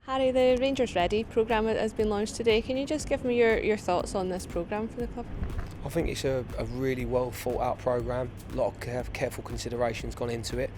Harry, the Rangers Ready programme has been launched today. Can you just give me your thoughts on this programme for the club? I think it's a really well thought out programme. A lot of careful considerations gone into it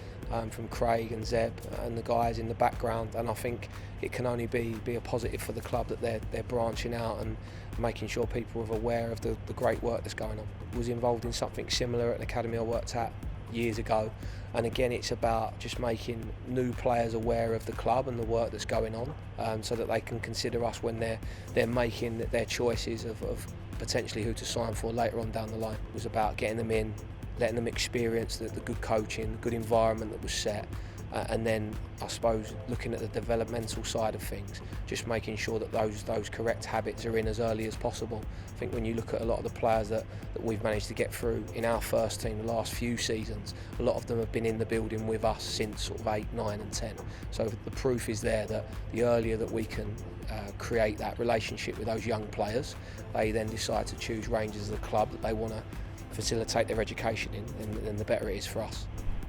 from Craig and Zeb and the guys in the background, and I think it can only be a positive for the club that they're branching out and making sure people are aware of the great work that's going on. I was involved in something similar at an academy I worked at years ago, and again it's about just making new players aware of the club and the work that's going on, so that they can consider us when they're making their choices of potentially who to sign for later on down the line. It was about getting them in, letting them experience the good coaching, the good environment that was set, and then I suppose looking at the developmental side of things, just making sure that those correct habits are in as early as possible. I think when you look at a lot of the players that we've managed to get through in our first team the last few seasons, a lot of them have been in the building with us since sort of 8, 9 and 10. So the proof is there that the earlier that we can create that relationship with those young players, they then decide to choose Rangers as the club that they want to facilitate their education in, then the better it is for us.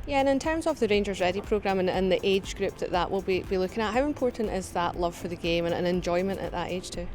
Yeah, and in terms of the Rangers Ready programme and the age group that will be looking at, how important is that love for the game and enjoyment at that age too?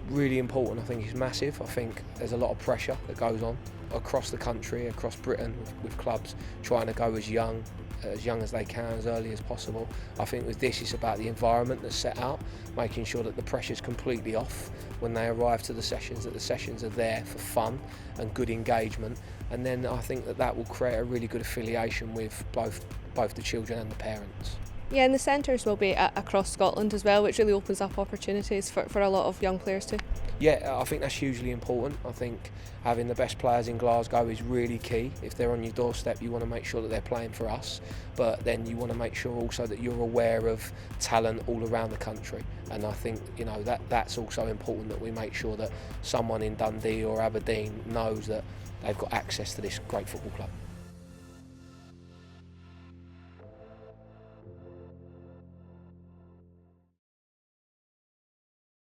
Really important. I think it's massive. I think there's a lot of pressure that goes on across the country, across Britain, with clubs trying to go as young as they can, as early as possible. I think with this it's about the environment that's set out, making sure that the pressure's completely off when they arrive to the sessions, that the sessions are there for fun and good engagement, and then I think that will create a really good affiliation with both the children and the parents. Yeah, and the centres will be across Scotland as well, which really opens up opportunities for a lot of young players too. Yeah, I think that's hugely important. I think having the best players in Glasgow is really key. If they're on your doorstep, you want to make sure that they're playing for us, but then you want to make sure also that you're aware of talent all around the country. And I think that's also important, that we make sure that someone in Dundee or Aberdeen knows that they've got access to this great football club.